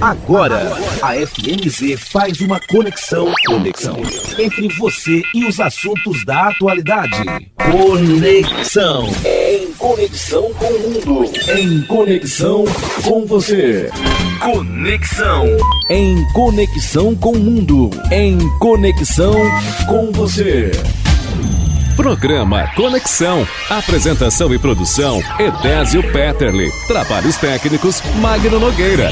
Agora, a FMZ faz uma conexão entre você e os assuntos da atualidade. Conexão. Em conexão com o mundo. Em conexão com você. Conexão. Em conexão com o mundo. Em conexão com você. Programa Conexão. Apresentação e produção, Edésio Petterle. Trabalhos técnicos, Magno Nogueira.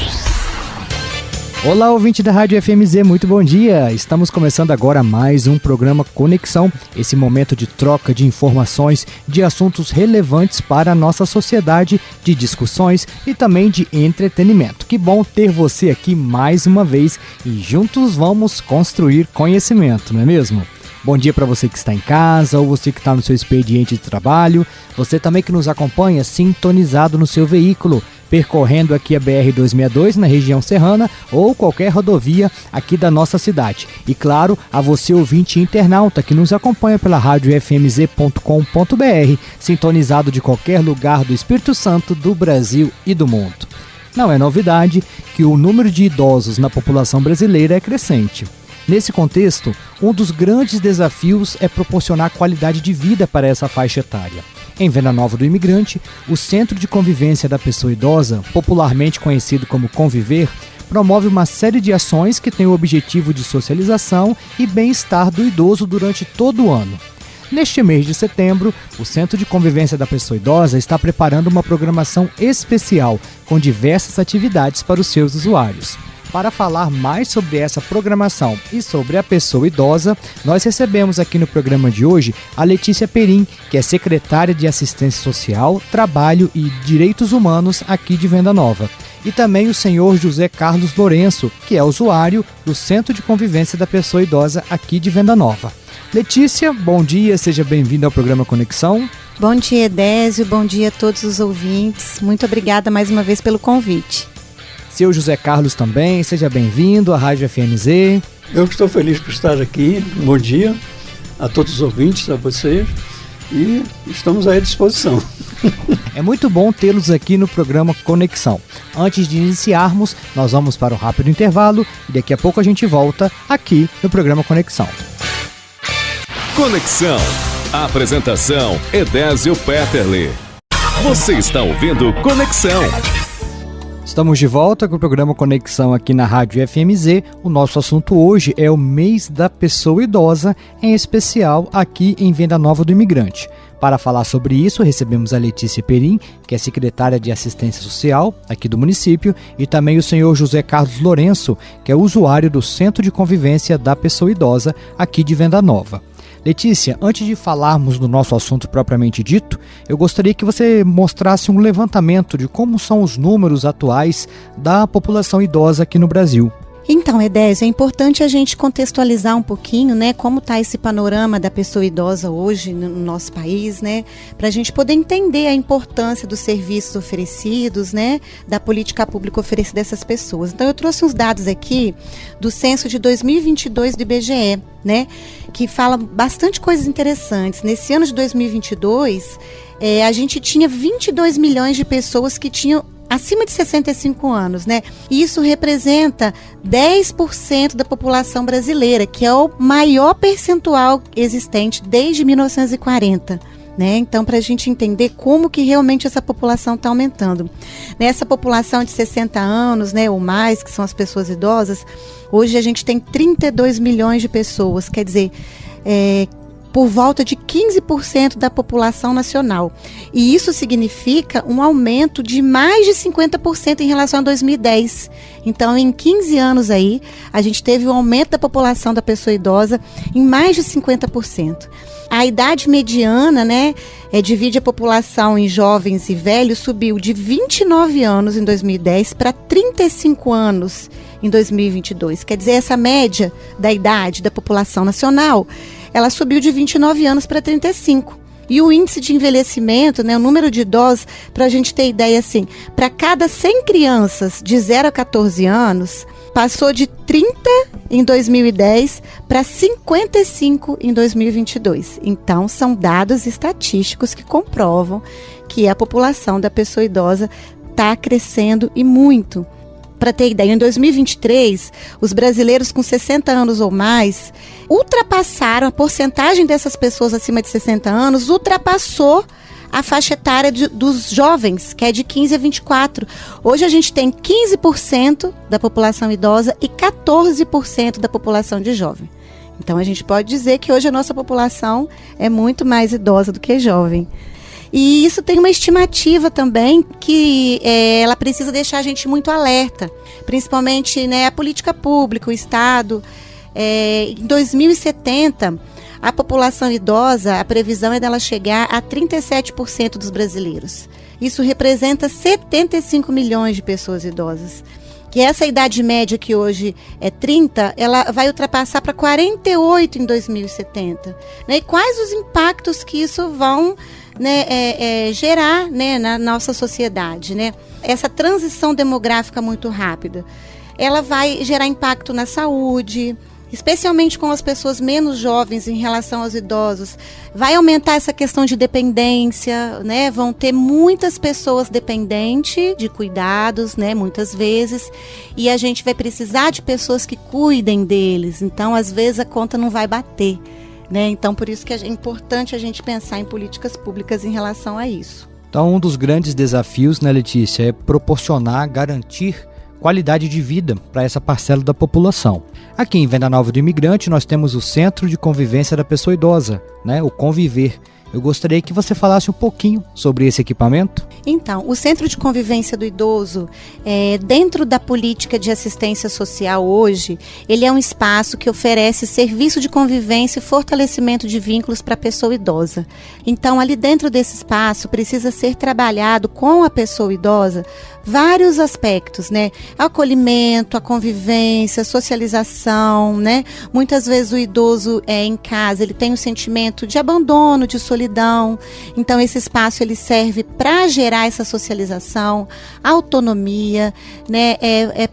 Olá, ouvinte da Rádio FMZ, muito bom dia! Estamos começando agora mais um programa Conexão, esse momento de troca de informações de assuntos relevantes para a nossa sociedade, de discussões e também de entretenimento. Que bom ter você aqui mais uma vez e juntos vamos construir conhecimento, não é mesmo? Bom dia para você que está em casa ou você que está no seu expediente de trabalho, você também que nos acompanha sintonizado no seu veículo, percorrendo aqui a BR-262 na região serrana ou qualquer rodovia aqui da nossa cidade. E claro, a você ouvinte internauta que nos acompanha pela rádio fmz.com.br, sintonizado de qualquer lugar do Espírito Santo, do Brasil e do mundo. Não é novidade que o número de idosos na população brasileira é crescente. Nesse contexto, um dos grandes desafios é proporcionar qualidade de vida para essa faixa etária. Em Venda Nova do Imigrante, o Centro de Convivência da Pessoa Idosa, popularmente conhecido como Conviver, promove uma série de ações que têm o objetivo de socialização e bem-estar do idoso durante todo o ano. Neste mês de setembro, o Centro de Convivência da Pessoa Idosa está preparando uma programação especial com diversas atividades para os seus usuários. Para falar mais sobre essa programação e sobre a pessoa idosa, nós recebemos aqui no programa de hoje a Letícia Perim, que é secretária de Assistência Social, Trabalho e Direitos Humanos aqui de Venda Nova. E também o senhor José Carlos Lourenço, que é usuário do Centro de Convivência da Pessoa Idosa aqui de Venda Nova. Letícia, bom dia, seja bem-vinda ao programa Conexão. Bom dia, Edésio, bom dia a todos os ouvintes. Muito obrigada mais uma vez pelo convite. Seu José Carlos também, seja bem-vindo à Rádio FMZ. Eu estou feliz por estar aqui, bom dia a todos os ouvintes, a vocês, e estamos à disposição. É muito bom tê-los aqui no programa Conexão. Antes de iniciarmos, nós vamos para um rápido intervalo e daqui a pouco a gente volta aqui no programa Conexão. Conexão. Apresentação, Edésio Petterle. Você está ouvindo Conexão. Estamos de volta com o programa Conexão aqui na Rádio FMZ. O nosso assunto hoje é o mês da pessoa idosa, em especial aqui em Venda Nova do Imigrante. Para falar sobre isso, recebemos a Letícia Perim, que é secretária de Assistência Social aqui do município, e também o senhor José Carlos Lourenço, que é usuário do Centro de Convivência da Pessoa Idosa aqui de Venda Nova. Letícia, antes de falarmos do nosso assunto propriamente dito, eu gostaria que você mostrasse um levantamento de como são os números atuais da população idosa aqui no Brasil. Então, Edésio, é importante a gente contextualizar um pouquinho, né, como está esse panorama da pessoa idosa hoje no nosso país, né, para a gente poder entender a importância dos serviços oferecidos, né, da política pública oferecida a essas pessoas. Então, eu trouxe uns dados aqui do censo de 2022 do IBGE, né, que fala bastante coisas interessantes. Nesse ano de 2022, a gente tinha 22 milhões de pessoas que tinham acima de 65 anos, né? E isso representa 10% da população brasileira, que é o maior percentual existente desde 1940. Né? Então, para a gente entender como que realmente essa população está aumentando. Nessa população de 60 anos, né, ou mais, que são as pessoas idosas, hoje a gente tem 32 milhões de pessoas, quer dizer, por volta de 15% da população nacional. E isso significa um aumento de mais de 50% em relação a 2010. Então, em 15 anos aí, a gente teve um aumento da população da pessoa idosa em mais de 50%. A idade mediana, né, divide a população em jovens e velhos, subiu de 29 anos em 2010 para 35 anos em 2022. Quer dizer, essa média da idade da população nacional, ela subiu de 29 anos para 35. E o índice de envelhecimento, né, o número de idosos, para a gente ter ideia assim, para cada 100 crianças de 0 a 14 anos, passou de 30 em 2010 para 55 em 2022. Então, são dados estatísticos que comprovam que a população da pessoa idosa está crescendo e muito. Para ter ideia, em 2023, os brasileiros com 60 anos ou mais ultrapassaram, a porcentagem dessas pessoas acima de 60 anos ultrapassou a faixa etária dos jovens, que é de 15 a 24. Hoje a gente tem 15% da população idosa e 14% da população de jovem. Então a gente pode dizer que hoje a nossa população é muito mais idosa do que jovem. E isso tem uma estimativa também que ela precisa deixar a gente muito alerta, principalmente, né, a política pública, o Estado. Em 2070, a população idosa, a previsão é dela chegar a 37% dos brasileiros. Isso representa 75 milhões de pessoas idosas. Que essa idade média que hoje é 30, ela vai ultrapassar para 48 em 2070. Né? E quais os impactos que isso vão, né, gerar, né, na nossa sociedade? Né? Essa transição demográfica muito rápida, ela vai gerar impacto na saúde, especialmente com as pessoas menos jovens em relação aos idosos. Vai aumentar essa questão de dependência, né? Vão ter muitas pessoas dependentes de cuidados, né? Muitas vezes, e a gente vai precisar de pessoas que cuidem deles. Então, às vezes, a conta não vai bater, né? Então, por isso que é importante a gente pensar em políticas públicas em relação a isso. Então, um dos grandes desafios, né, Letícia, é proporcionar, garantir qualidade de vida para essa parcela da população. Aqui em Venda Nova do Imigrante nós temos o Centro de Convivência da Pessoa Idosa, né, o Conviver. Eu gostaria que você falasse um pouquinho sobre esse equipamento. Então, o Centro de Convivência do Idoso, dentro da política de assistência social hoje, ele é um espaço que oferece serviço de convivência e fortalecimento de vínculos para a pessoa idosa. Então, ali dentro desse espaço, precisa ser trabalhado com a pessoa idosa vários aspectos, né? Acolhimento, a convivência, a socialização, né? Muitas vezes o idoso em casa, ele tem um sentimento de abandono, de solidão. Então esse espaço ele serve para gerar essa socialização, autonomia, né?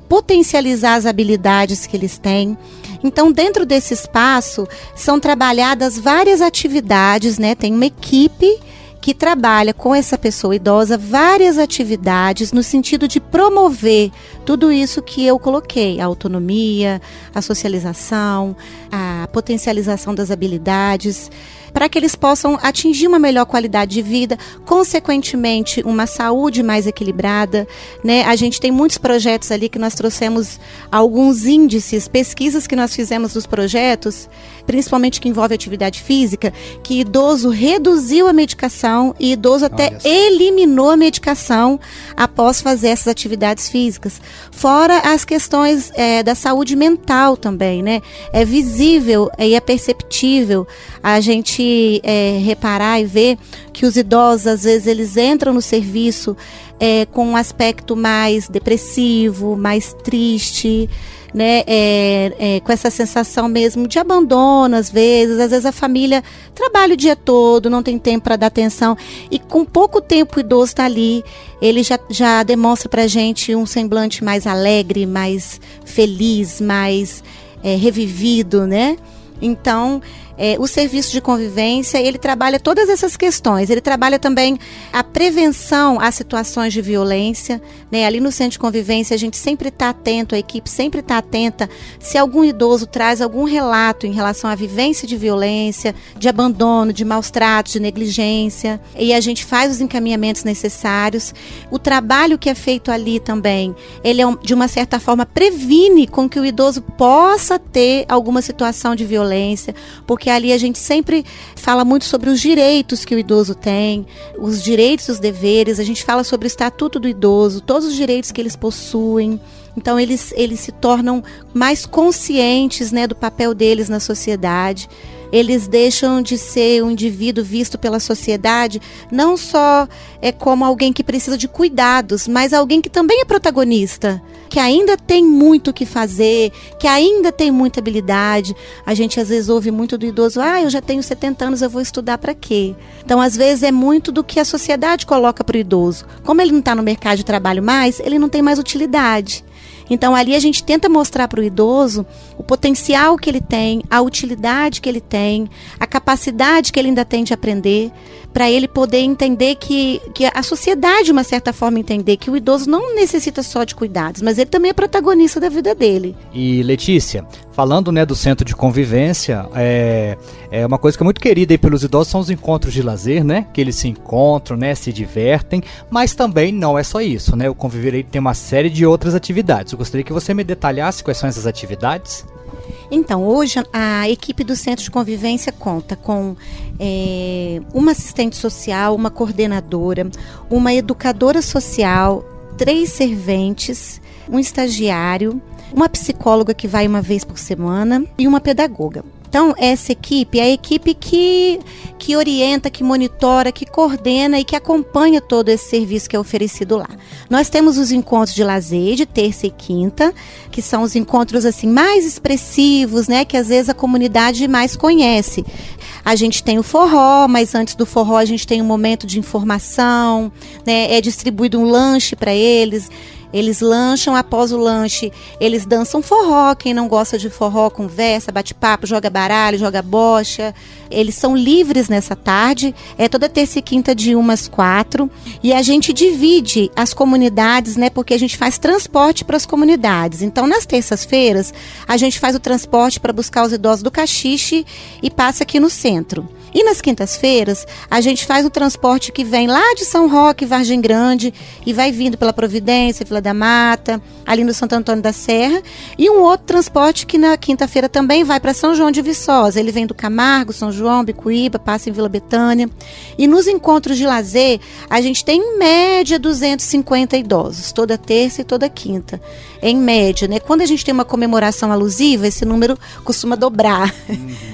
Potencializar as habilidades que eles têm. Então, dentro desse espaço, são trabalhadas várias atividades, né? Tem uma equipe que trabalha com essa pessoa idosa várias atividades no sentido de promover tudo isso que eu coloquei, a autonomia, a socialização, a potencialização das habilidades, para que eles possam atingir uma melhor qualidade de vida, consequentemente uma saúde mais equilibrada, né? A gente tem muitos projetos ali que nós trouxemos alguns índices, pesquisas que nós fizemos dos projetos, principalmente que envolve atividade física, que idoso reduziu a medicação e idoso até eliminou a medicação após fazer essas atividades físicas. Fora as questões da saúde mental também, né? É visível e é perceptível a gente reparar e ver que os idosos, às vezes, eles entram no serviço com um aspecto mais depressivo, mais triste, né, com essa sensação mesmo de abandono, às vezes a família trabalha o dia todo, não tem tempo para dar atenção, e com pouco tempo o idoso está ali, ele já demonstra para a gente um semblante mais alegre, mais feliz, mais revivido, né? Então, o serviço de convivência, ele trabalha todas essas questões. Ele trabalha também a prevenção às situações de violência, né? Ali no centro de convivência, a gente sempre está atento, a equipe sempre está atenta se algum idoso traz algum relato em relação à vivência de violência, de abandono, de maus tratos, de negligência. E a gente faz os encaminhamentos necessários. O trabalho que é feito ali também, ele de uma certa forma previne com que o idoso possa ter alguma situação de violência, porque ali a gente sempre fala muito sobre os direitos que o idoso tem, os direitos e os deveres, a gente fala sobre o estatuto do idoso, todos os direitos que eles possuem. Então eles se tornam mais conscientes, né, do papel deles na sociedade. Eles deixam de ser um indivíduo visto pela sociedade não só como alguém que precisa de cuidados, mas alguém que também é protagonista, que ainda tem muito o que fazer, que ainda tem muita habilidade. A gente às vezes ouve muito do idoso, eu já tenho 70 anos, eu vou estudar para quê? Então às vezes é muito do que a sociedade coloca para o idoso. Como ele não está no mercado de trabalho mais, ele não tem mais utilidade. Então ali a gente tenta mostrar para o idoso o potencial que ele tem, a utilidade que ele tem, a capacidade que ele ainda tem de aprender, para ele poder entender que a sociedade, de uma certa forma, entender que o idoso não necessita só de cuidados, mas ele também é protagonista da vida dele. E Letícia, falando, né, do centro de convivência, uma coisa que é muito querida aí pelos idosos são os encontros de lazer, né, que eles se encontram, né, se divertem, mas também não é só isso, né, o Conviver aí tem uma série de outras atividades. Eu gostaria que você me detalhasse quais são essas atividades. Então, hoje a equipe do Centro de Convivência conta com uma assistente social, uma coordenadora, uma educadora social, 3 serventes, um estagiário, uma psicóloga que vai uma vez por semana e uma pedagoga. Então, essa equipe é a equipe que orienta, que monitora, que coordena e que acompanha todo esse serviço que é oferecido lá. Nós temos os encontros de lazer de terça e quinta, que são os encontros assim mais expressivos, né, que às vezes a comunidade mais conhece. A gente tem o forró, mas antes do forró a gente tem um momento de informação, né, é distribuído um lanche para eles. Eles lancham, após o lanche, eles dançam forró. Quem não gosta de forró, conversa, bate papo, joga baralho, joga bocha. Eles são livres nessa tarde, é toda terça e quinta de 1 às 4. E a gente divide as comunidades, né, porque a gente faz transporte para as comunidades. Então, nas terças-feiras, a gente faz o transporte para buscar os idosos do Caxixe e passa aqui no centro. E nas quintas-feiras, a gente faz o transporte que vem lá de São Roque, Vargem Grande, e vai vindo pela Providência, Vila da Mata, ali no Santo Antônio da Serra. E um outro transporte que na quinta-feira também vai para São João de Viçosa. Ele vem do Camargo, São João, Bicuíba, passa em Vila Betânia. E nos encontros de lazer, a gente tem em média 250 idosos, toda terça e toda quinta. Em média, né? Quando a gente tem uma comemoração alusiva, esse número costuma dobrar,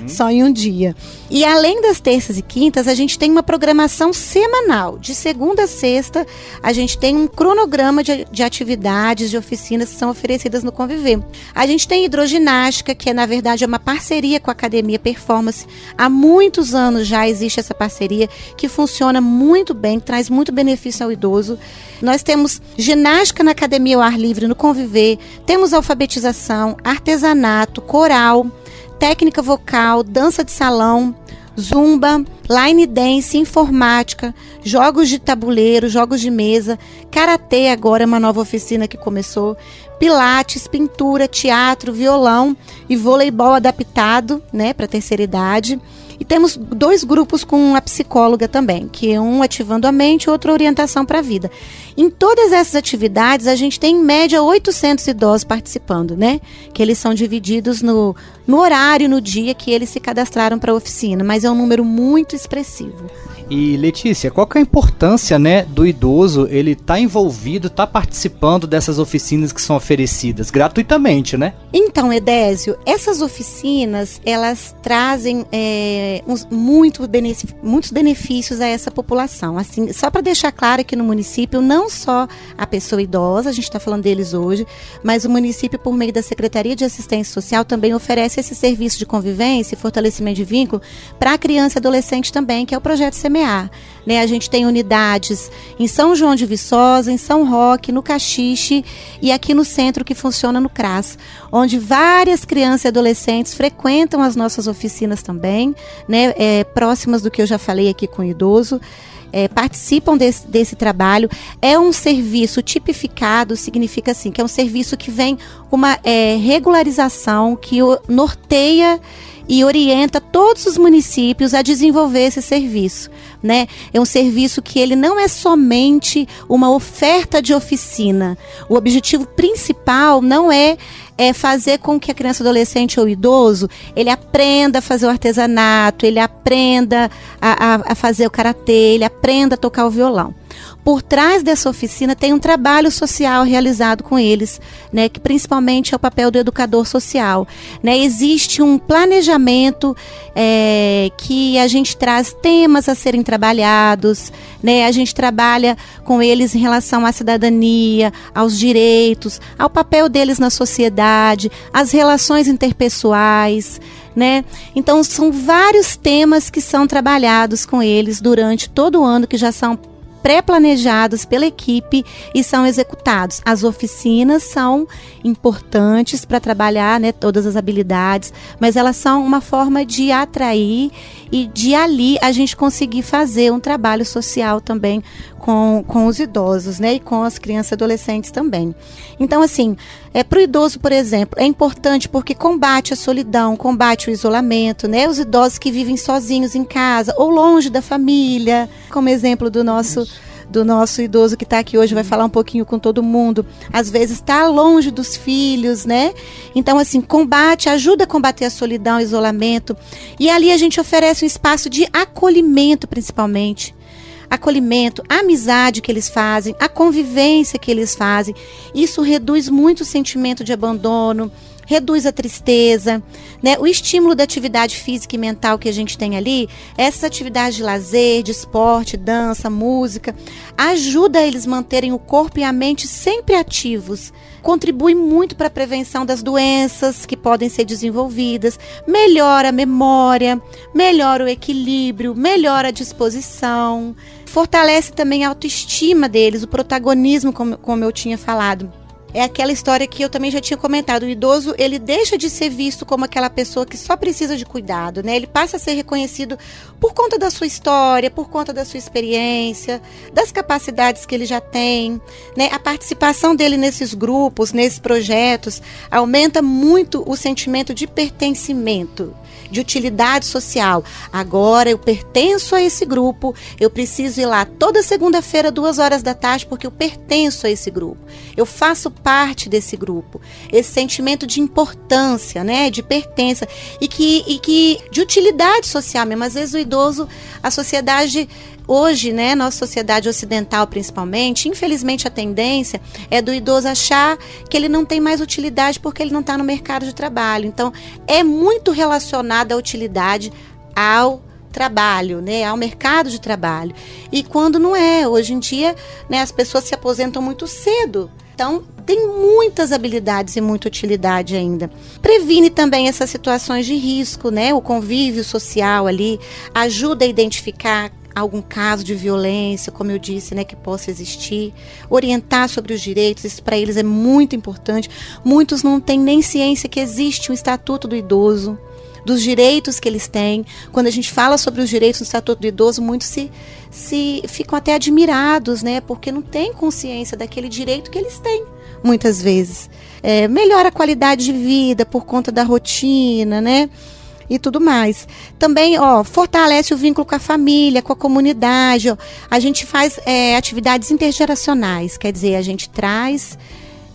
só em um dia. E além das terças e quintas, a gente tem uma programação semanal. De segunda a sexta, a gente tem um cronograma de atividades, de oficinas que são oferecidas no Conviver. A gente tem hidroginástica, que na verdade é uma parceria com a Academia Performance. Há muitos anos já existe essa parceria, que funciona muito bem, traz muito benefício ao idoso. Nós temos ginástica na academia ao ar livre, no Conviver. Temos alfabetização, artesanato, coral, técnica vocal, dança de salão, zumba, line dance, informática, jogos de tabuleiro, jogos de mesa, karatê, agora é uma nova oficina que começou, pilates, pintura, teatro, violão e voleibol adaptado, né, para terceira idade. E temos 2 grupos com a psicóloga também, que é um ativando a mente e outro orientação para a vida. Em todas essas atividades, a gente tem em média 800 idosos participando, né? Que eles são divididos no horário, no dia que eles se cadastraram para a oficina, mas é um número muito expressivo. E Letícia, qual que é a importância, né, do idoso ele tá envolvido, tá participando dessas oficinas que são oferecidas gratuitamente, né? Então, Edésio, essas oficinas, elas trazem muitos benefícios a essa população. Assim, só para deixar claro que no município, não só a pessoa idosa, a gente está falando deles hoje, mas o município, por meio da Secretaria de Assistência Social, também oferece esse serviço de convivência e fortalecimento de vínculo para a criança e adolescente também, que é o projeto Semear. Né? A gente tem unidades em São João de Viçosa, em São Roque, no Caxixe e aqui no centro, que funciona no CRAS, onde várias crianças e adolescentes frequentam as nossas oficinas também, né? Próximas do que eu já falei aqui com o idoso. Participam desse trabalho. É um serviço tipificado, significa assim, que é um serviço que vem com uma regularização que norteia e orienta todos os municípios a desenvolver esse serviço, né? É um serviço que ele não é somente uma oferta de oficina. O objetivo principal não é fazer com que a criança, adolescente ou idoso, ele aprenda a fazer o artesanato, ele aprenda a fazer o karatê, ele aprenda a tocar o violão. Por trás dessa oficina tem um trabalho social realizado com eles, né, que principalmente é o papel do educador social, né? Existe um planejamento que a gente traz temas a serem trabalhados, né? A gente trabalha com eles em relação à cidadania, aos direitos, ao papel deles na sociedade, às relações interpessoais, né? Então são vários temas que são trabalhados com eles durante todo o ano, que já são pré-planejados pela equipe e são executados. As oficinas são importantes para trabalhar, né, todas as habilidades, mas elas são uma forma de atrair e de ali a gente conseguir fazer um trabalho social também com os idosos, né, e com as crianças e adolescentes também. Então, assim, para o idoso, por exemplo, é importante porque combate a solidão, combate o isolamento, né, os idosos que vivem sozinhos em casa ou longe da família, como exemplo do nosso idoso que está aqui hoje, vai falar um pouquinho com todo mundo, às vezes está longe dos filhos, né? Então, assim, ajuda a combater a solidão, o isolamento, e ali a gente oferece um espaço de acolhimento, principalmente. Acolhimento, a amizade que eles fazem, a convivência que eles fazem. Isso reduz muito o sentimento de abandono, reduz a tristeza, né? O estímulo da atividade física e mental que a gente tem ali, essas atividades de lazer, de esporte, dança, música, ajuda eles manterem o corpo e a mente sempre ativos. Contribui muito para a prevenção das doenças que podem ser desenvolvidas, melhora a memória, melhora o equilíbrio, melhora a disposição, fortalece também a autoestima deles, o protagonismo, como eu tinha falado. É aquela história que eu também já tinha comentado. O idoso, ele deixa de ser visto como aquela pessoa que só precisa de cuidado, né? Ele passa a ser reconhecido por conta da sua história, por conta da sua experiência, das capacidades que ele já tem, né? A participação dele nesses grupos, nesses projetos, aumenta muito o sentimento de pertencimento, de utilidade social. Agora eu pertenço a esse grupo, eu preciso ir lá toda segunda-feira, 2h da tarde, porque eu pertenço a esse grupo. Eu faço parte desse grupo. Esse sentimento de importância, né, de pertença e que de utilidade social mesmo. Às vezes o idoso, a sociedade hoje, né, nossa sociedade ocidental principalmente, infelizmente a tendência é do idoso achar que ele não tem mais utilidade porque ele não está no mercado de trabalho. Então, é muito relacionado a utilidade ao trabalho, né, ao mercado de trabalho. E quando não é, hoje em dia, né, as pessoas se aposentam muito cedo. Então, tem muitas habilidades e muita utilidade ainda. Previne também essas situações de risco, né, o convívio social ali, ajuda a identificar algum caso de violência, como eu disse, né, que possa existir, orientar sobre os direitos, isso para eles é muito importante. Muitos não têm nem ciência que existe um Estatuto do Idoso, dos direitos que eles têm. Quando a gente fala sobre os direitos do Estatuto do Idoso, muitos se ficam até admirados, né, porque não têm consciência daquele direito que eles têm, muitas vezes. Melhora a qualidade de vida por conta da rotina, né, e tudo mais. Também, fortalece o vínculo com a família, com a comunidade. A gente faz atividades intergeracionais, quer dizer, a gente traz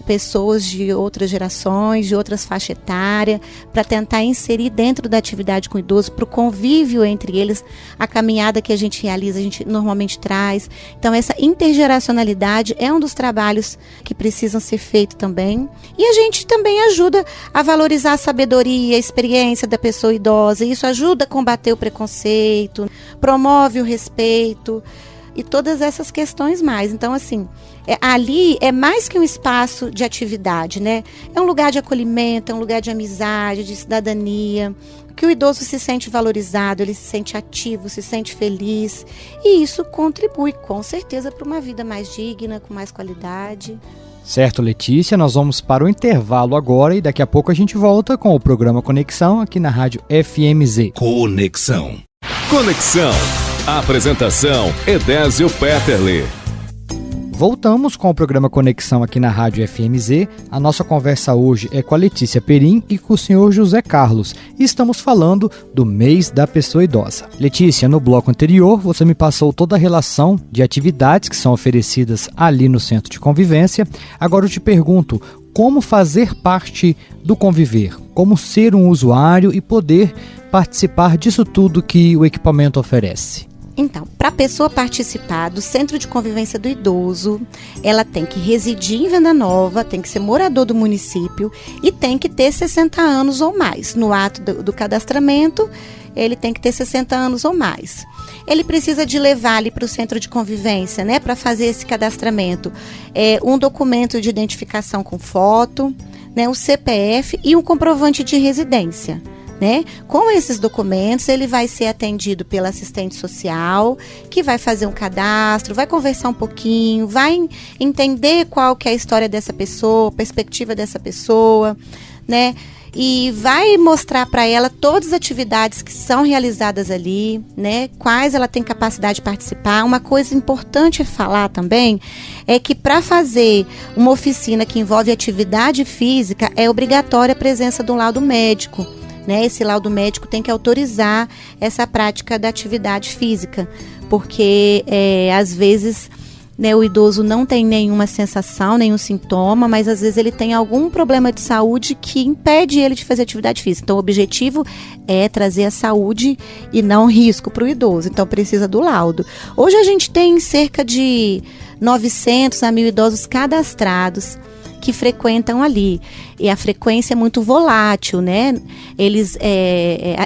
pessoas de outras gerações, de outras faixas etárias, para tentar inserir dentro da atividade com o idoso, para o convívio entre eles, a caminhada que a gente realiza, a gente normalmente traz. Então, essa intergeracionalidade é um dos trabalhos que precisam ser feitos também. E a gente também ajuda a valorizar a sabedoria, a experiência da pessoa idosa. Isso ajuda a combater o preconceito, promove o respeito e todas essas questões mais. Então, assim, ali é mais que um espaço de atividade, né? É um lugar de acolhimento, é um lugar de amizade, de cidadania, que o idoso se sente valorizado, ele se sente ativo, se sente feliz, e isso contribui, com certeza, para uma vida mais digna, com mais qualidade. Certo, Letícia, nós vamos para o intervalo agora e daqui a pouco a gente volta com o programa Conexão aqui na Rádio FMZ. Conexão. Conexão. Apresentação: Edésio Petterle. Voltamos com o programa Conexão aqui na Rádio FMZ. A nossa conversa hoje é com a Letícia Perim e com o senhor José Carlos. E estamos falando do mês da pessoa idosa. Letícia, no bloco anterior você me passou toda a relação de atividades que são oferecidas ali no Centro de Convivência. Agora eu te pergunto, como fazer parte do conviver? Como ser um usuário e poder participar disso tudo que o equipamento oferece? Então, para a pessoa participar do Centro de Convivência do Idoso, ela tem que residir em Venda Nova, tem que ser morador do município e tem que ter 60 anos ou mais. No ato do cadastramento, ele tem que ter 60 anos ou mais. Ele precisa de levar ali para o Centro de Convivência, né, para fazer esse cadastramento, um documento de identificação com foto, né, o CPF e um comprovante de residência. né? Com esses documentos, ele vai ser atendido pela assistente social, que vai fazer um cadastro, vai conversar um pouquinho, vai entender qual que é a história dessa pessoa, a perspectiva dessa pessoa, né? E vai mostrar para ela todas as atividades que são realizadas ali, né? Quais ela tem capacidade de participar. Uma coisa importante falar também é que para fazer uma oficina que envolve atividade física, é obrigatória a presença de um laudo médico, né? Esse laudo médico tem que autorizar essa prática da atividade física, porque às vezes, né, o idoso não tem nenhuma sensação, nenhum sintoma, mas às vezes ele tem algum problema de saúde que impede ele de fazer atividade física. Então o objetivo é trazer a saúde e não risco para o idoso, então precisa do laudo. Hoje a gente tem cerca de 900 a 1.000 idosos cadastrados que frequentam ali, e a frequência é muito volátil, né?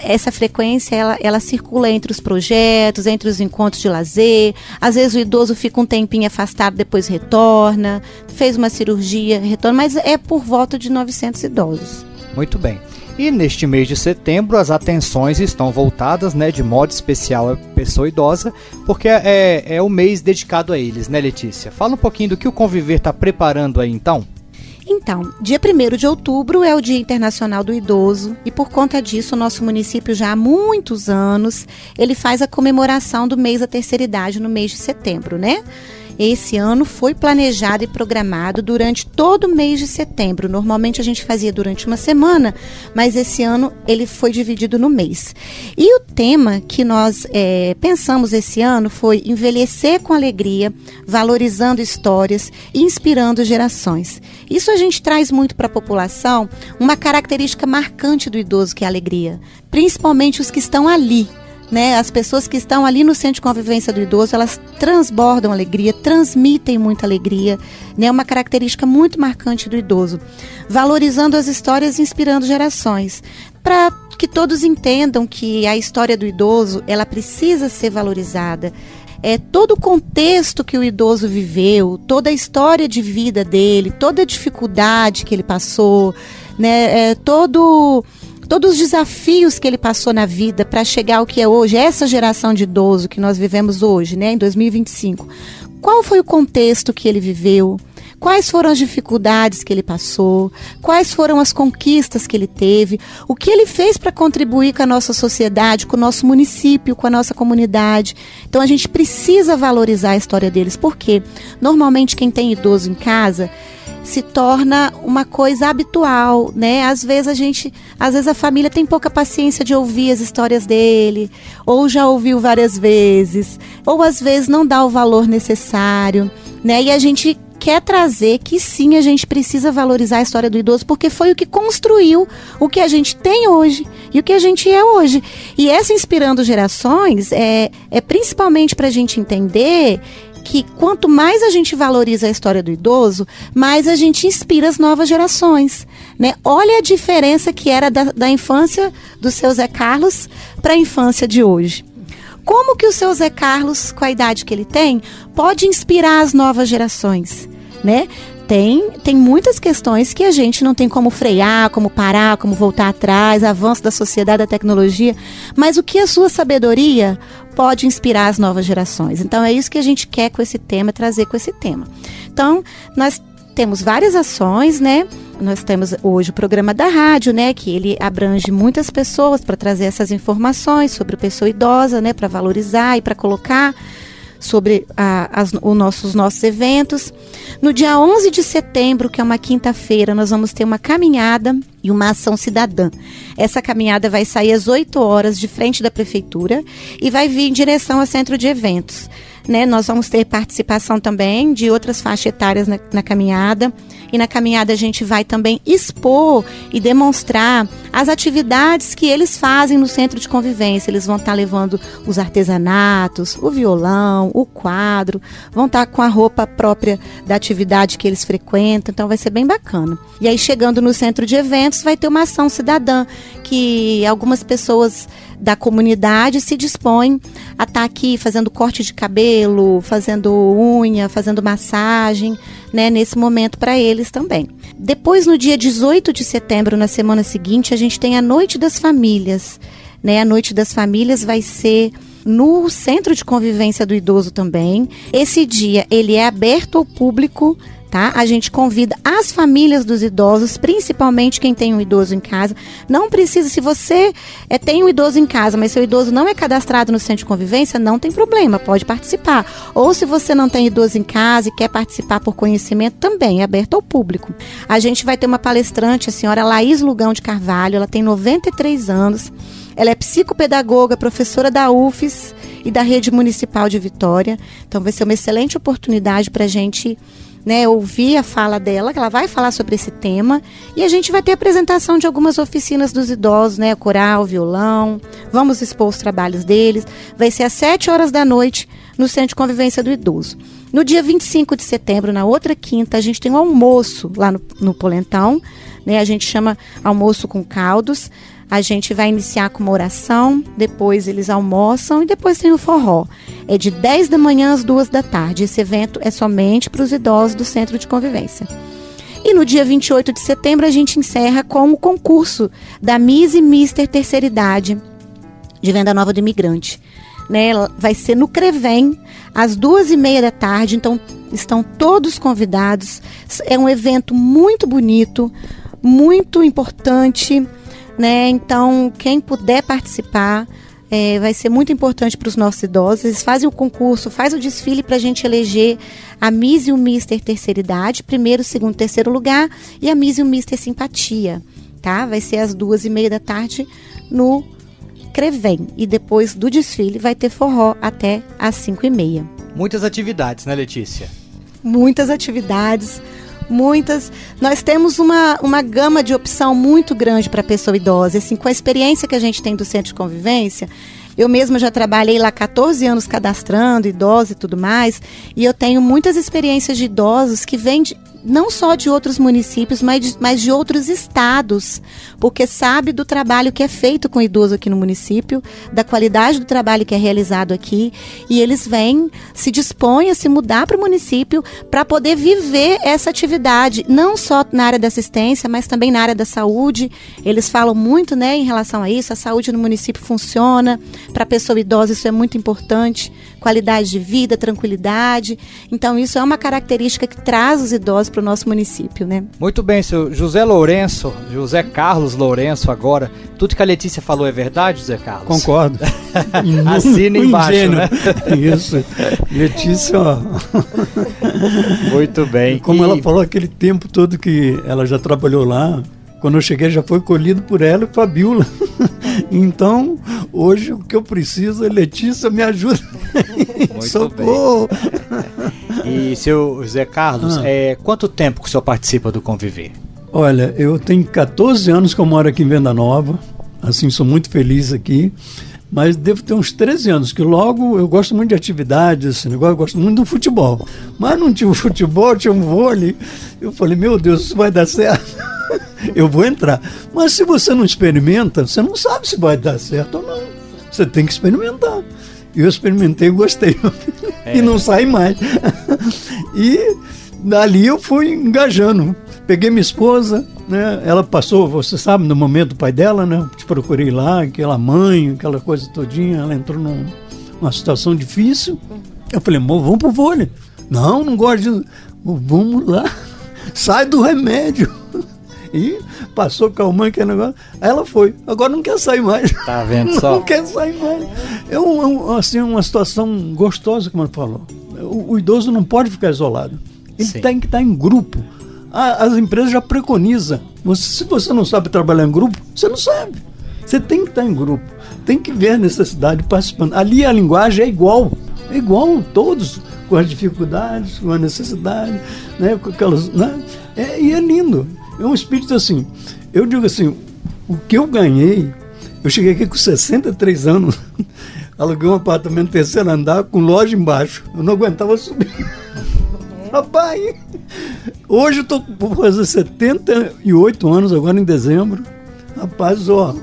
Essa frequência ela circula entre os projetos, entre os encontros de lazer. Às vezes o idoso fica um tempinho afastado, depois retorna, fez uma cirurgia, retorna, mas é por volta de 900 idosos. Muito bem. E neste mês de setembro as atenções estão voltadas, né, de modo especial à pessoa idosa, porque é o mês dedicado a eles, né, Letícia? Fala um pouquinho do que o Conviver está preparando aí então. Então, dia 1º de outubro é o Dia Internacional do Idoso e por conta disso o nosso município já há muitos anos, ele faz a comemoração do mês da terceira idade no mês de setembro, né? Esse ano foi planejado e programado durante todo o mês de setembro. Normalmente a gente fazia durante uma semana, mas esse ano ele foi dividido no mês. E o tema que nós pensamos esse ano foi envelhecer com alegria, valorizando histórias e inspirando gerações. Isso a gente traz muito para a população, uma característica marcante do idoso, que é a alegria. Principalmente os que estão ali, né? As pessoas que estão ali no centro de convivência do idoso, elas transbordam alegria, transmitem muita alegria, né? Uma característica muito marcante do idoso. Valorizando as histórias e inspirando gerações. Para que todos entendam que a história do idoso, ela precisa ser valorizada. Todo o contexto que o idoso viveu, toda a história de vida dele, toda a dificuldade que ele passou, né? Todos os desafios que ele passou na vida para chegar ao que é hoje, essa geração de idoso que nós vivemos hoje, né, em 2025. Qual foi o contexto que ele viveu? Quais foram as dificuldades que ele passou? Quais foram as conquistas que ele teve? O que ele fez para contribuir com a nossa sociedade, com o nosso município, com a nossa comunidade? Então a gente precisa valorizar a história deles, porque normalmente quem tem idoso em casa se torna uma coisa habitual, né? Às vezes a família tem pouca paciência de ouvir as histórias dele, ou já ouviu várias vezes, ou às vezes não dá o valor necessário, né? E a gente quer trazer que sim, a gente precisa valorizar a história do idoso, porque foi o que construiu o que a gente tem hoje e o que a gente é hoje. E essa Inspirando Gerações é principalmente para a gente entender que quanto mais a gente valoriza a história do idoso, mais a gente inspira as novas gerações, né? Olha a diferença que era da infância do seu Zé Carlos para a infância de hoje. Como que o seu Zé Carlos, com a idade que ele tem, pode inspirar as novas gerações, né? Tem muitas questões que a gente não tem como frear, como parar, como voltar atrás, avanço da sociedade, da tecnologia, mas o que a sua sabedoria pode inspirar as novas gerações. Então é isso que a gente quer com esse tema, trazer com esse tema. Então nós temos várias ações, né? Nós temos hoje o programa da rádio, né? Que ele abrange muitas pessoas para trazer essas informações sobre a pessoa idosa, né? Para valorizar e para colocar sobre os nossos eventos. No dia 11 de setembro, que é uma quinta-feira, nós vamos ter uma caminhada e uma ação cidadã. Essa caminhada vai sair às 8 horas de frente da prefeitura e vai vir em direção ao centro de eventos, né? Nós vamos ter participação também de outras faixas etárias na caminhada, e na caminhada a gente vai também expor e demonstrar as atividades que eles fazem no centro de convivência. Eles vão estar levando os artesanatos, o violão, o quadro, vão estar com a roupa própria da atividade que eles frequentam, então vai ser bem bacana. E aí, chegando no centro de eventos, vai ter uma ação cidadã, que algumas pessoas da comunidade se dispõem a estar aqui fazendo corte de cabelo, fazendo unha, fazendo massagem, né, nesse momento para eles também. Depois, no dia 18 de setembro, na semana seguinte, a gente gente tem a Noite das Famílias, né? A Noite das Famílias vai ser no Centro de Convivência do Idoso também. Esse dia, ele é aberto ao público, tá? A gente convida as famílias dos idosos, principalmente quem tem um idoso em casa. Não precisa, se você tem um idoso em casa, mas seu idoso não é cadastrado no Centro de Convivência, não tem problema, pode participar. Ou se você não tem idoso em casa e quer participar por conhecimento, também é aberto ao público. A gente vai ter uma palestrante, a senhora Laís Lugão de Carvalho, ela tem 93 anos. Ela é psicopedagoga, professora da UFES e da Rede Municipal de Vitória. Então vai ser uma excelente oportunidade para a gente, né, ouvir a fala dela, que ela vai falar sobre esse tema. E a gente vai ter apresentação de algumas oficinas dos idosos, né, coral, violão. Vamos expor os trabalhos deles. Vai ser às 7h da noite no Centro de Convivência do Idoso. No dia 25 de setembro, na outra quinta, a gente tem um almoço lá no Polentão. Né, a gente chama almoço com caldos. A gente vai iniciar com uma oração, depois eles almoçam e depois tem o forró. É de 10 da manhã às 2 da tarde. Esse evento é somente para os idosos do Centro de Convivência. E no dia 28 de setembro a gente encerra com o concurso da Miss e Mister Terceira Idade de Venda Nova do Imigrante. Né? Vai ser no Crevém, às 2h30 da tarde, então estão todos convidados. É um evento muito bonito, muito importante, né? Então, quem puder participar, vai ser muito importante para os nossos idosos. Eles fazem o concurso, faz o desfile para a gente eleger a Miss e o Mister Terceira Idade, primeiro, segundo, terceiro lugar, e a Miss e o Mister Simpatia, tá? Vai ser às 2h30 da tarde no Crevém. E depois do desfile vai ter forró até às 5h30. Muitas atividades, né, Letícia? Muitas atividades. Nós temos uma gama de opção muito grande para a pessoa idosa. Assim, com a experiência que a gente tem do Centro de Convivência, eu mesma já trabalhei lá 14 anos cadastrando idosos e tudo mais, e eu tenho muitas experiências de idosos que vêm não só de outros municípios, mas de outros estados, porque sabe do trabalho que é feito com idoso aqui no município, da qualidade do trabalho que é realizado aqui, e eles vêm, se dispõem a se mudar para o município para poder viver essa atividade, não só na área da assistência, mas também na área da saúde. Eles falam muito, né, em relação a isso, a saúde no município funciona, para a pessoa idosa isso é muito importante, qualidade de vida, tranquilidade. Então isso é uma característica que traz os idosos para o nosso município, né? Muito bem, seu José Carlos Lourenço agora. Tudo que a Letícia falou é verdade, José Carlos? Concordo. Assina embaixo, ingênuo, né? Isso. Letícia, ó. Muito bem. Como ela falou aquele tempo todo que ela já trabalhou lá, quando eu cheguei já foi colhido por ela e Fabiola. Então, hoje o que eu preciso é Letícia, me ajuda. Muito Socorro! Bem. E, seu José Carlos, quanto tempo que o senhor participa do Conviver? Olha, eu tenho 14 anos que eu moro aqui em Venda Nova, assim, sou muito feliz aqui, mas devo ter uns 13 anos, que logo eu gosto muito de atividades, esse negócio, eu gosto muito do futebol. Mas não tinha futebol, tinha um vôlei. Eu falei, meu Deus, isso vai dar certo. Eu vou entrar. Mas se você não experimenta, você não sabe se vai dar certo ou não. Você tem que experimentar. Eu experimentei e gostei. E não sai mais. E dali eu fui engajando. Peguei minha esposa, né? Ela passou, você sabe, no momento do pai dela, né? Te procurei lá, aquela mãe, aquela coisa todinha. Ela entrou numa situação difícil. Eu falei, amor, vamos pro vôlei. Não gosto disso. Vamos lá. Sai do remédio. E passou com a mãe, que negócio. Aí ela foi. Agora não quer sair mais. Tá vendo só? Não quer sair mais. É assim, uma situação gostosa, como ela falou. O idoso não pode ficar isolado. Ele tem que estar em grupo. As empresas já preconizam. Se você não sabe trabalhar em grupo, você não sabe. Você tem que estar em grupo. Tem que ver a necessidade participando. Ali a linguagem é igual. É igual todos, com as dificuldades, com a necessidade, né? Com aquelas, né? E é lindo. É um espírito assim. Eu digo assim, o que eu ganhei, eu cheguei aqui com 63 anos, aluguei um apartamento terceiro andar com loja embaixo. Eu não aguentava subir. Rapaz, hoje eu vou fazer 78 anos agora em dezembro. Rapaz, ó,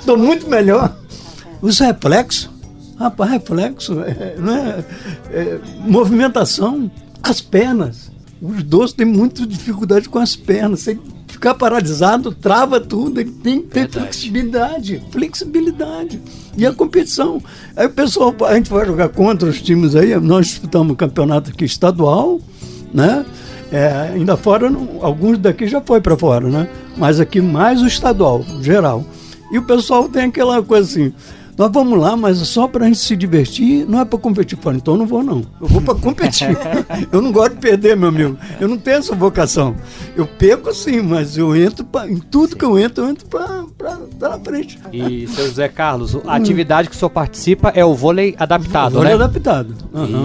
estou muito melhor. Os reflexos, rapaz, movimentação, as pernas. Os idosos têm muita dificuldade com as pernas. Você ficar paralisado, trava tudo, ele tem que ter flexibilidade. E a competição. Aí o pessoal, a gente vai jogar contra os times aí, nós disputamos um campeonato aqui estadual, né? Ainda fora, alguns daqui já foi para fora, né? Mas aqui mais o estadual, geral. E o pessoal tem aquela coisa assim, nós vamos lá, mas só para a gente se divertir, não é para competir. Falo, então eu não vou não, eu vou para competir. Eu não gosto de perder, meu amigo, eu não tenho essa vocação. Eu perco sim, mas eu entro, em tudo que eu entro para estar na frente. E, seu Zé Carlos, a atividade que o senhor participa é o vôlei adaptado, vôlei, né? Vôlei adaptado.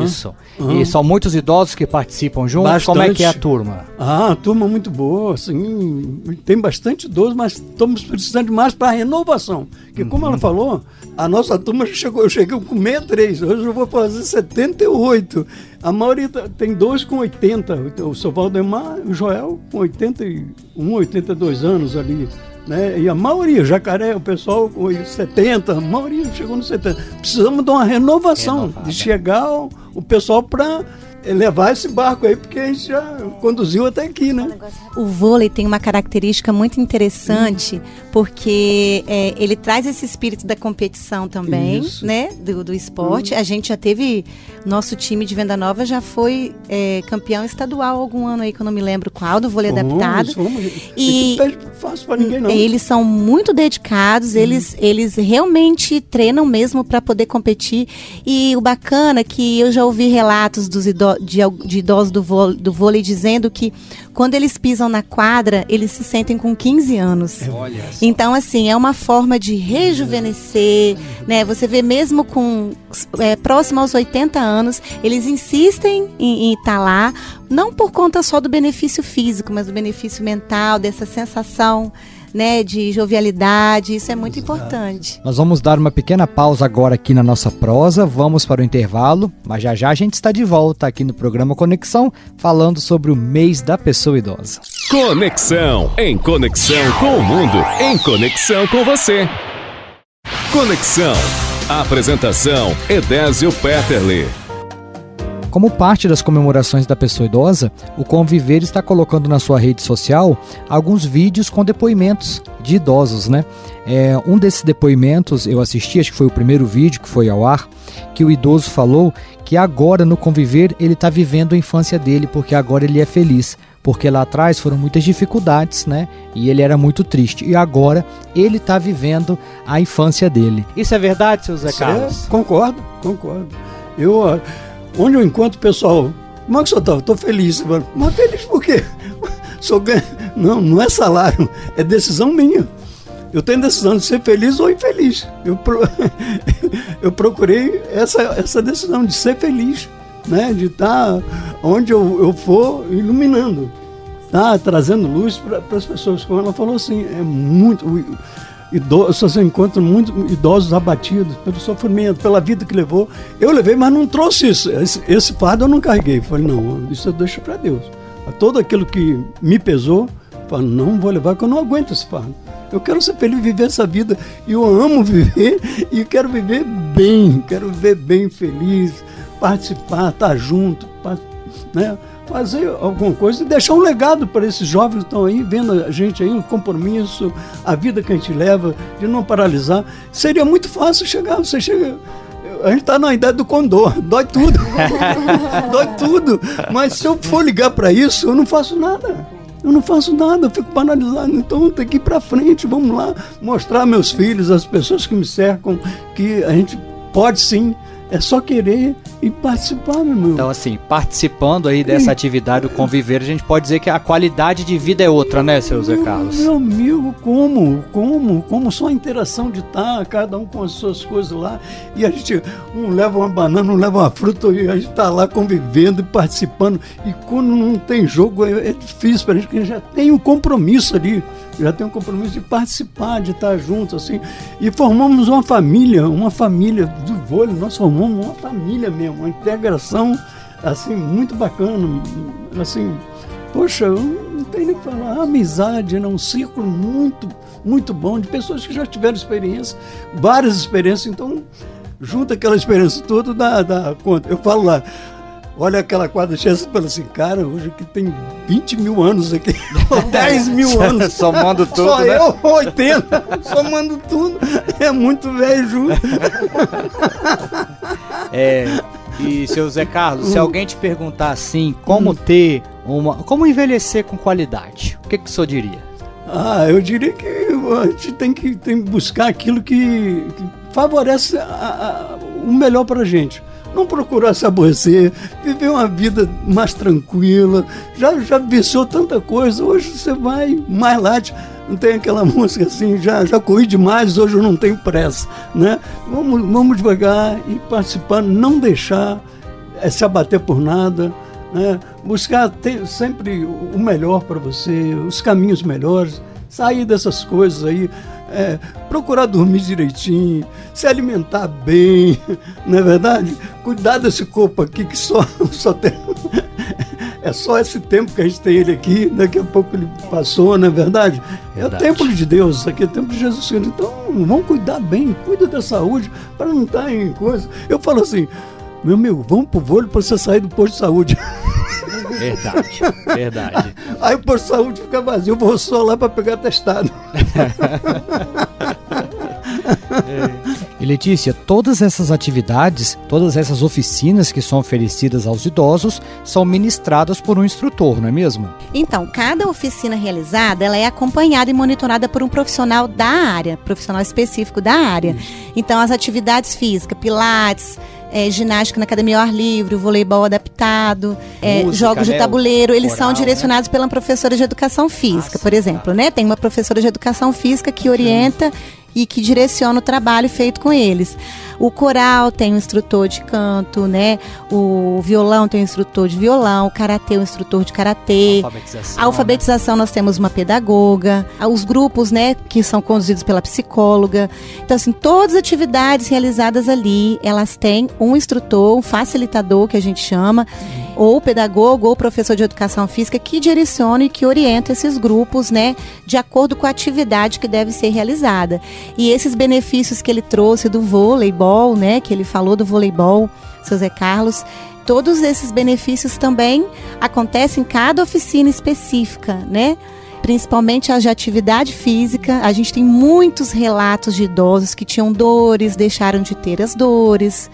Isso. E são muitos idosos que participam juntos? Bastante. Como é que é a turma? A turma muito boa, assim, tem bastante idosos, mas estamos precisando mais para renovação. Porque como ela falou, a nossa turma eu cheguei com 63, hoje eu vou fazer 78. A maioria tem 2 com 80, o seu Valdemar e o Joel com 81, 82 anos ali. Né? E a maioria, Jacaré, o pessoal com 70, a maioria chegou nos 70. Precisamos de uma renovação, de chegar o pessoal para levar esse barco aí, porque a gente já conduziu até aqui, né? O vôlei tem uma característica muito interessante, porque ele traz esse espírito da competição também, né? Do esporte. A gente já teve, nosso time de Venda Nova já foi campeão estadual algum ano aí, que eu não me lembro qual, do vôlei adaptado. E não perde fácil pra ninguém, não. Eles são muito dedicados, eles realmente treinam mesmo para poder competir. E o bacana é que eu já ouvi relatos dos de idosos do vôlei dizendo que quando eles pisam na quadra, eles se sentem com 15 anos. Então, assim, é uma forma de rejuvenescer, né? Você vê mesmo com próximo aos 80 anos, eles insistem em estar lá, não por conta só do benefício físico, mas do benefício mental, dessa sensação, né, de jovialidade. Isso é muito importante. Nós vamos dar uma pequena pausa agora aqui na nossa prosa, vamos para o intervalo, mas já a gente está de volta aqui no programa Conexão, falando sobre o mês da pessoa idosa. Conexão, em conexão com o mundo, em conexão com você. Conexão, apresentação Edésio Peterle. Como parte das comemorações da pessoa idosa, o Conviver está colocando na sua rede social alguns vídeos com depoimentos de idosos, né? Um desses depoimentos eu assisti, acho que foi o primeiro vídeo que foi ao ar, que o idoso falou que agora no Conviver ele está vivendo a infância dele, porque agora ele é feliz, porque lá atrás foram muitas dificuldades, né? E ele era muito triste, e agora ele está vivendo a infância dele. Isso é verdade, seu Zé Carlos? Concordo. Onde eu encontro o pessoal, como é que o senhor está? Estou feliz. Mas feliz por quê? Não é salário, é decisão minha. Eu tenho decisão de ser feliz ou infeliz. Eu procurei essa decisão de ser feliz, né? De estar onde eu for iluminando, tá? Trazendo luz para as pessoas. Como ela falou assim, é muito... Você encontra muitos idosos abatidos pelo sofrimento, pela vida que levou. Eu levei, mas não trouxe isso. Esse fardo eu não carreguei. Falei, não, isso eu deixo para Deus. Todo aquilo que me pesou, falei, não vou levar, porque eu não aguento esse fardo. Eu quero ser feliz, viver essa vida. E eu amo viver e quero viver bem, feliz, participar, estar junto, né? Fazer alguma coisa e deixar um legado para esses jovens que estão aí, vendo a gente aí, um compromisso, a vida que a gente leva, de não paralisar. Seria muito fácil você chega... A gente está na idade do condor, dói tudo. Dói tudo. Mas se eu for ligar para isso, eu não faço nada. Eu fico paralisado. Então eu tenho que ir para frente, vamos lá, mostrar meus filhos, as pessoas que me cercam, que a gente pode sim. É só querer e participar, meu irmão. Então, assim, participando aí dessa atividade do Conviver, a gente pode dizer que a qualidade de vida é outra, né, seu Zé Carlos? Meu amigo, como só a interação de estar, cada um com as suas coisas lá, e a gente, um leva uma banana, um leva uma fruta, e a gente está lá convivendo e participando, e quando não tem jogo, é difícil para a gente, porque já tem um compromisso ali, de participar, de estar junto, assim, e formamos uma família do vôlei, nós formamos uma família mesmo, uma integração, assim, muito bacana, assim, poxa, eu não tenho nem o que falar, a amizade, né? Um círculo muito, muito bom, de pessoas que já tiveram experiência, várias experiências, então, junto aquela experiência toda, dá conta. Eu falo lá, olha aquela quadra cheia, você fala assim, cara, hoje aqui tem 20 mil anos aqui, 10 mil anos. Somando tudo, só né? eu, 80, somando tudo, é muito velho junto. E seu Zé Carlos, se alguém te perguntar assim, como envelhecer com qualidade, o que o senhor diria? Eu diria que a gente tem que buscar aquilo que favorece o melhor pra gente. Não procurar se aborrecer, viver uma vida mais tranquila. Já venceu tanta coisa, hoje você vai mais light. Não tem aquela música assim, já corri demais, hoje eu não tenho pressa, né? Vamos devagar e participar, não deixar se abater por nada, né? Buscar ter sempre o melhor para você, os caminhos melhores, sair dessas coisas aí, procurar dormir direitinho, se alimentar bem, não é verdade? Cuidar desse corpo aqui que só tem... É só esse tempo que a gente tem ele aqui, daqui a pouco ele passou, não é verdade? É o templo de Deus, isso aqui é o templo de Jesus Cristo. Então, vamos cuidar bem, cuida da saúde, para não estar em coisa. Eu falo assim, meu amigo, vamos pro vôlei para você sair do posto de saúde. Verdade. Aí o posto de saúde fica vazio, eu vou só lá para pegar atestado. E Letícia, todas essas atividades, todas essas oficinas que são oferecidas aos idosos são ministradas por um instrutor, não é mesmo? Então, cada oficina realizada, ela é acompanhada e monitorada por um profissional da área, profissional específico da área. Então, as atividades físicas, pilates, ginástica na academia ao ar livre, voleibol adaptado, música, jogos de tabuleiro, eles são direcionados pela professora de educação física, por exemplo, né? Tem uma professora de educação física que orienta e que direciona o trabalho feito com eles. O coral tem um instrutor de canto, né? O violão tem um instrutor de violão, o karatê um instrutor de karatê. A alfabetização nós temos uma pedagoga, os grupos, né, que são conduzidos pela psicóloga. Então, assim, todas as atividades realizadas ali, elas têm um instrutor, um facilitador, que a gente chama, ou pedagogo, ou professor de educação física, que direciona e que orienta esses grupos, né, de acordo com a atividade que deve ser realizada. E esses benefícios que ele trouxe do voleibol, né, que ele falou do voleibol, seu Zé Carlos, todos esses benefícios também acontecem em cada oficina específica, né? Principalmente as de atividade física. A gente tem muitos relatos de idosos que tinham dores, deixaram de ter as dores.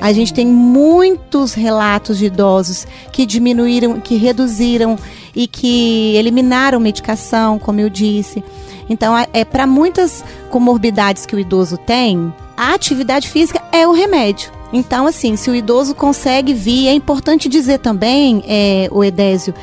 A gente tem muitos relatos de idosos que diminuíram, que reduziram e que eliminaram medicação, como eu disse. Então, para muitas comorbidades que o idoso tem, a atividade física é o remédio. Então, assim, se o idoso consegue vir, é importante dizer também, o Edésio,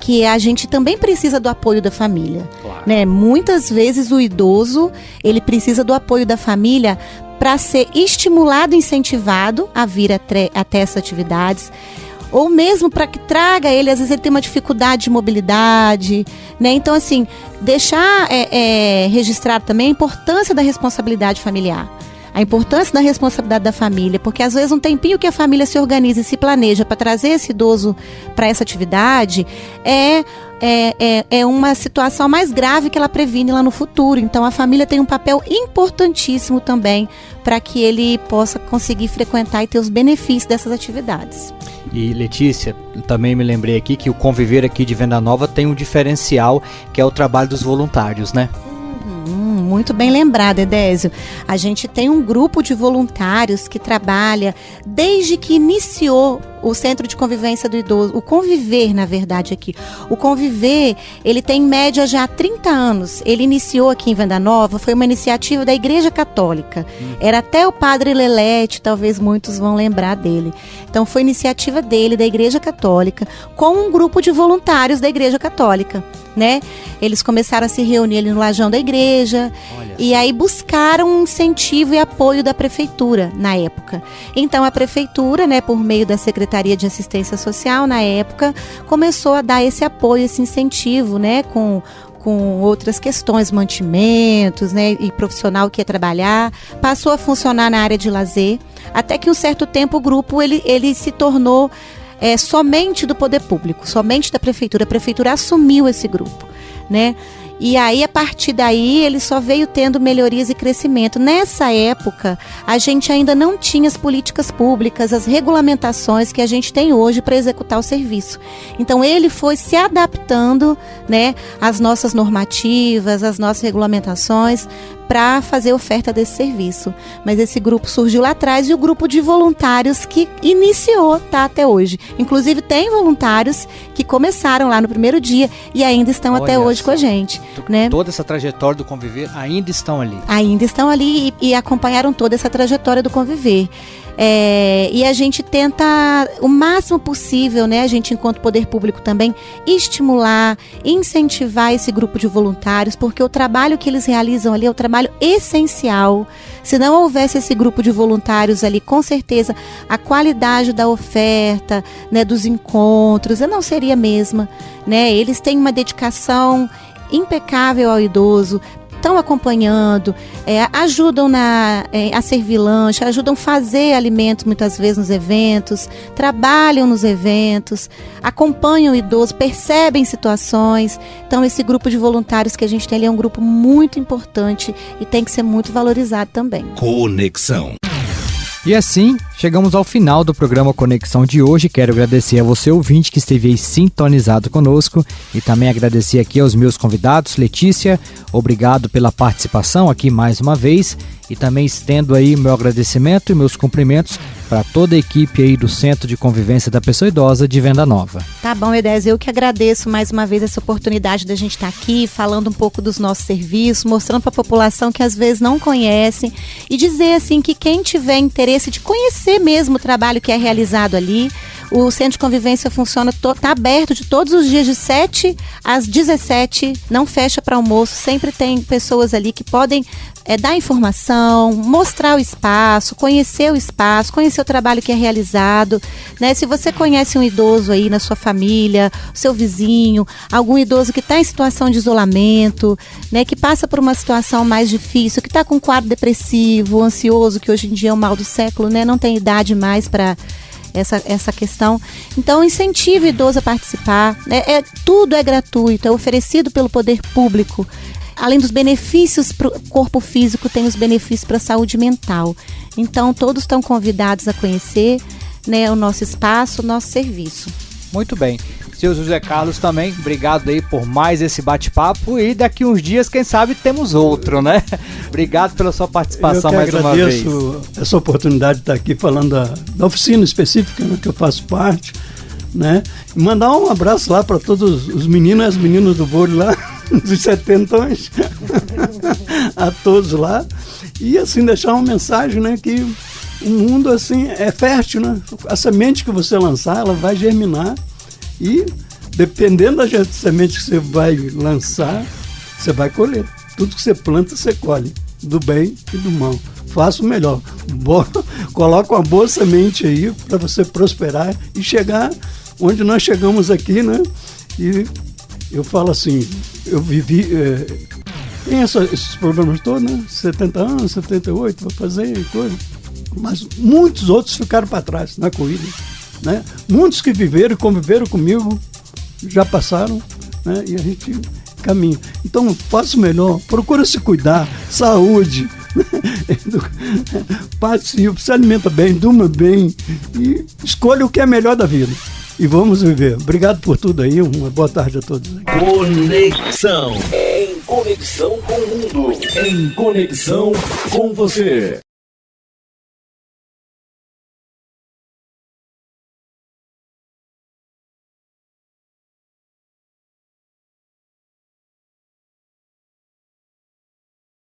que a gente também precisa do apoio da família. Claro. Né? Muitas vezes o idoso, ele precisa do apoio da família para ser estimulado, incentivado a vir até essas atividades, ou mesmo para que traga ele, às vezes ele tem uma dificuldade de mobilidade, né? Então, assim, deixar registrado também a importância da responsabilidade familiar. A importância da responsabilidade da família, porque às vezes um tempinho que a família se organiza e se planeja para trazer esse idoso para essa atividade é uma situação mais grave que ela previne lá no futuro. Então a família tem um papel importantíssimo também para que ele possa conseguir frequentar e ter os benefícios dessas atividades. E Letícia, também me lembrei aqui que o Conviver aqui de Venda Nova tem um diferencial, que é o trabalho dos voluntários, né? Muito bem lembrado, Edésio. A gente tem um grupo de voluntários que trabalha desde que iniciou o Centro de Convivência do Idoso, o Conviver, na verdade, aqui. O Conviver, ele tem em média já 30 anos. Ele iniciou aqui em Venda Nova, foi uma iniciativa da Igreja Católica. Era até o Padre Lelete, talvez muitos vão lembrar dele. Então, foi iniciativa dele, da Igreja Católica, com um grupo de voluntários da Igreja Católica, né? Eles começaram a se reunir ali no lajão da igreja. E aí buscaram um incentivo e apoio da prefeitura na época. Então, a prefeitura, né, por meio da Secretaria de Assistência Social, na época, começou a dar esse apoio, esse incentivo, né, com outras questões, mantimentos, né, e profissional que ia trabalhar, passou a funcionar na área de lazer, até que um certo tempo o grupo ele se tornou somente do poder público, somente da prefeitura. A prefeitura assumiu esse grupo, né? E aí, a partir daí, ele só veio tendo melhorias e crescimento. Nessa época, a gente ainda não tinha as políticas públicas, as regulamentações que a gente tem hoje para executar o serviço. Então, ele foi se adaptando, né, às nossas normativas, às nossas regulamentações, para fazer oferta desse serviço. Mas esse grupo surgiu lá atrás e o grupo de voluntários que iniciou tá até hoje. Inclusive, tem voluntários que começaram lá no primeiro dia e ainda estão até hoje com a gente. Né? Toda essa trajetória do Conviver ainda estão ali. Ainda estão ali e acompanharam toda essa trajetória do Conviver. E a gente tenta o máximo possível, né, a gente enquanto poder público também, estimular, incentivar esse grupo de voluntários, porque o trabalho que eles realizam ali é um trabalho essencial. Se não houvesse esse grupo de voluntários ali, com certeza a qualidade da oferta, né, dos encontros, não seria a mesma, né? Eles têm uma dedicação impecável ao idoso, estão acompanhando, ajudam a servir lanche, ajudam a fazer alimentos muitas vezes nos eventos, trabalham nos eventos, acompanham o idoso, percebem situações. Então esse grupo de voluntários que a gente tem ali é um grupo muito importante e tem que ser muito valorizado também. Conexão. E assim, chegamos ao final do programa Conexão de hoje. Quero agradecer a você, ouvinte, que esteve aí sintonizado conosco, e também agradecer aqui aos meus convidados. Letícia, obrigado pela participação aqui mais uma vez, e também estendo aí meu agradecimento e meus cumprimentos para toda a equipe aí do Centro de Convivência da Pessoa Idosa de Venda Nova. Tá bom, Edésio, eu que agradeço mais uma vez essa oportunidade da gente estar aqui falando um pouco dos nossos serviços, mostrando para a população que às vezes não conhece, e dizer assim que quem tiver interesse de conhecer mesmo o trabalho que é realizado ali, o Centro de Convivência funciona, está aberto de todos os dias de 7 às 17, não fecha para almoço, sempre tem pessoas ali que podem dar informação, mostrar o espaço, conhecer o trabalho que é realizado, né? Se você conhece um idoso aí na sua família, seu vizinho, algum idoso que está em situação de isolamento, né? Que passa por uma situação mais difícil, que está com um quadro depressivo, ansioso, que hoje em dia é o mal do século, né? Não tem idade mais para essa questão. Então, incentive o idoso a participar, né? Tudo é gratuito, é oferecido pelo poder público. Além dos benefícios para o corpo físico, tem os benefícios para a saúde mental. Então, todos estão convidados a conhecer, né, o nosso espaço, o nosso serviço. Muito bem. Seu José Carlos também, obrigado aí por mais esse bate-papo, e daqui uns dias, quem sabe, temos outro, né? Obrigado pela sua participação mais uma vez. Eu agradeço essa oportunidade de estar aqui falando da oficina específica, né, que eu faço parte, né? E mandar um abraço lá para todos os meninos e as meninas do vôlei lá, dos 70 anos, a todos lá, e assim deixar uma mensagem, né, que o mundo assim é fértil, né? A semente que você lançar, ela vai germinar, e dependendo da semente que você vai lançar, você vai colher. Tudo que você planta, você colhe, do bem e do mal. Faça o melhor. Coloca uma boa semente aí para você prosperar e chegar onde nós chegamos aqui, né? E eu falo assim, eu vivi... tem esses problemas todos, né? 70 anos, 78, vou fazer coisa. Mas muitos outros ficaram para trás na corrida, né? Muitos que viveram e conviveram comigo já passaram, né? E a gente caminha. Então, faça o melhor, procura se cuidar, saúde, participe, se alimenta bem, durma bem e escolha o que é melhor da vida. E vamos viver. Obrigado por tudo aí, uma boa tarde a todos. Conexão. Em conexão com o mundo. Em conexão com você.